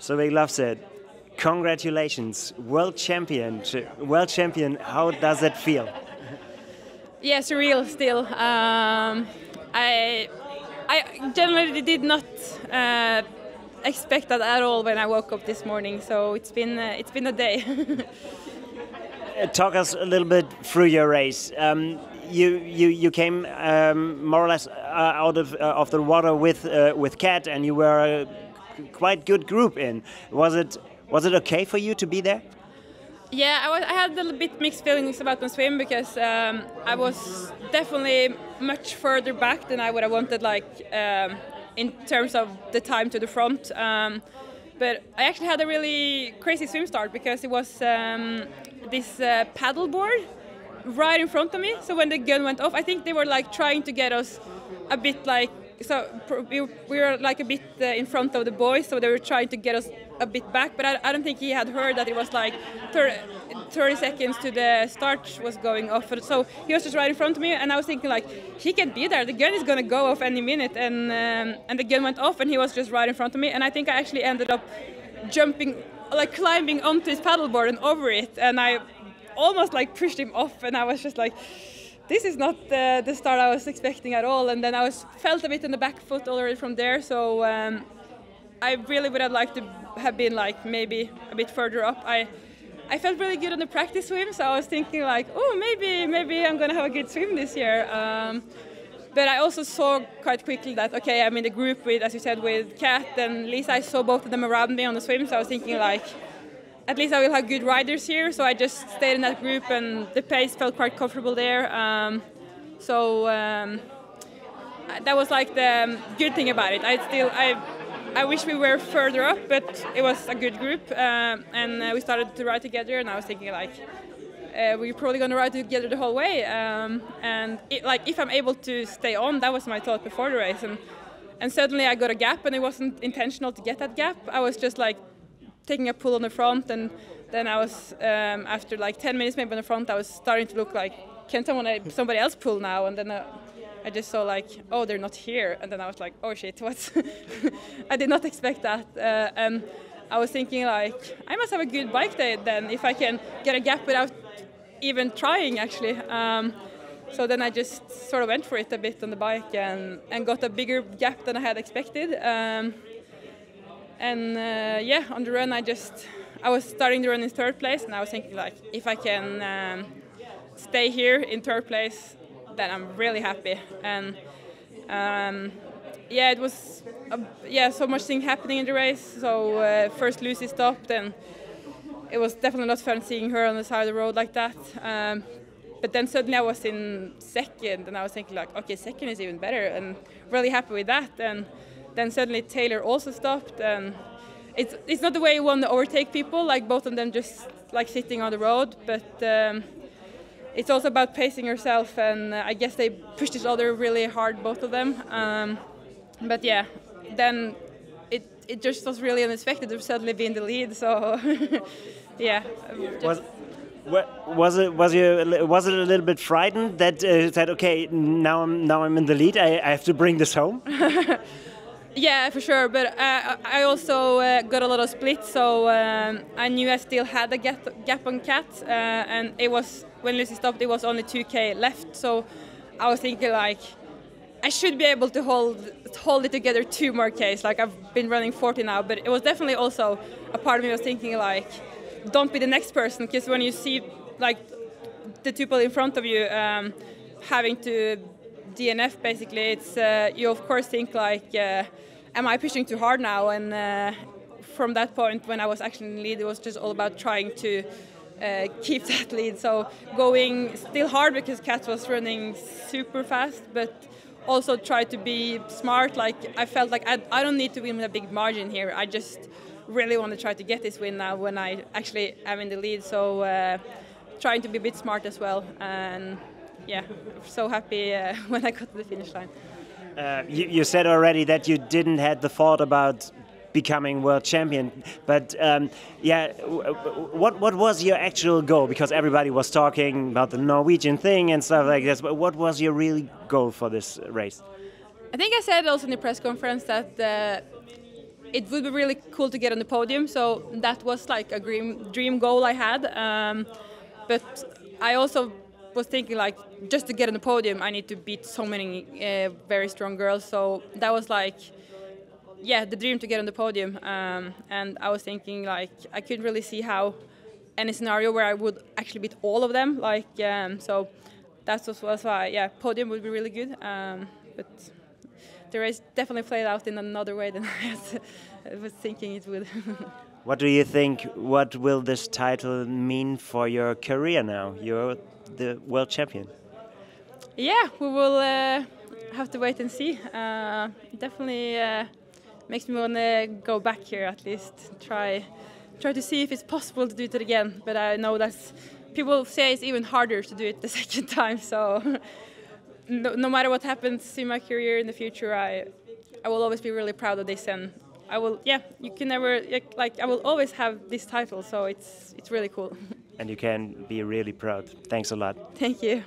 Solveig Løvseth, congratulations, world champion. World champion, how does that feel? Yeah, surreal still. I generally did not expect that at all when I woke up this morning. So it's been a day. Talk us a little bit through your race. You came more or less out of the water with Kat, and you were a quite good group in. Was it okay for you to be there? Yeah, I had a little bit mixed feelings about the swim because I was definitely much further back than I would have wanted, like in terms of the time to the front. But I actually had a really crazy swim start because it was this paddle board right in front of me. So when the gun went off, I think they were like trying to get us a bit like, so we were like a bit in front of the boys, so they were trying to get us a bit back, but I don't think he had heard that it was like 30 seconds to the start was going off. So he was just right in front of me, and I was thinking like, he can't be there, the gun is gonna go off any minute, and the gun went off and he was just right in front of me, and I think I actually ended up jumping, like climbing onto his paddleboard and over it, and I almost like pushed him off, and I was just like, this is not the start I was expecting at all. And then I felt a bit in the back foot already from there, so I really would have liked to have been like maybe a bit further up. I felt really good on the practice swim, so I was thinking like, oh, maybe I'm gonna have a good swim this year. But I also saw quite quickly that, okay, I'm in the group with, as you said, with Kat and Lisa. I saw both of them around me on the swim, so I was thinking like, at least I will have good riders here, so I just stayed in that group, and the pace felt quite comfortable there. That was like the good thing about it. I wish we were further up, but it was a good group, and we started to ride together, and I was thinking like, we're probably going to ride together the whole way. Like if I'm able to stay on, that was my thought before the race, and suddenly I got a gap, and it wasn't intentional to get that gap. I was just like taking a pull on the front, and then I was after like 10 minutes maybe on the front, I was starting to look like, can somebody else pull now? And then I just saw like, oh, they're not here, and then I was like, oh shit, what? I did not expect that, and I was thinking like, I must have a good bike day then if I can get a gap without even trying actually. So then I just sort of went for it a bit on the bike and got a bigger gap than I had expected. Yeah, on the run I was starting the run in third place, and I was thinking like, if I can stay here in third place, then I'm really happy. And yeah, it was so much thing happening in the race. So first Lucy stopped, and it was definitely not fun seeing her on the side of the road like that. But then suddenly I was in second, and I was thinking like, okay, second is even better, and really happy with that. And then suddenly Taylor also stopped, and it's not the way you want to overtake people, like both of them just like sitting on the road, but it's also about pacing yourself, and I guess they pushed each other really hard, both of them. But yeah, then it just was really unexpected to suddenly be in the lead, so yeah. Was it a little bit frightened that said, okay, now I'm in the lead, I have to bring this home? Yeah, for sure, but I also got a lot of splits, so I knew I still had a gap on Kat, and it was, when Lucy stopped, it was only 2K left, so I was thinking like, I should be able to hold it together 2 more Ks. Like I've been running 40 now, but it was definitely also a part of me was thinking like, don't be the next person, because when you see like the 2 people in front of you having to DNF basically, it's you of course think like, am I pushing too hard now? And from that point, when I was actually in the lead, it was just all about trying to keep that lead. So going still hard because Kat was running super fast, but also try to be smart. Like I felt like I don't need to win with a big margin here. I just really want to try to get this win now when I actually am in the lead. So trying to be a bit smart as well. And yeah, so happy when I got to the finish line. You said already that you didn't have the thought about becoming world champion, but yeah, what was your actual goal? Because everybody was talking about the Norwegian thing and stuff like this, but what was your real goal for this race? I think I said also in the press conference that it would be really cool to get on the podium. So that was like a dream goal I had. But I also was thinking like just to get on the podium, I need to beat so many very strong girls. So that was like, yeah, the dream to get on the podium. And I was thinking like I couldn't really see how any scenario where I would actually beat all of them. Like so that was why, yeah, podium would be really good. But the race definitely played out in another way than I was thinking it would. What do you think? What will this title mean for your career now? You're the world champion. Yeah, we will have to wait and see. Definitely makes me want to go back here at least. Try to see if it's possible to do it again. But I know that people say it's even harder to do it the second time. So no matter what happens in my career in the future, I will always be really proud of this, and I will. Yeah, you can never like. I will always have this title, so it's really cool. And you can be really proud. Thanks a lot. Thank you.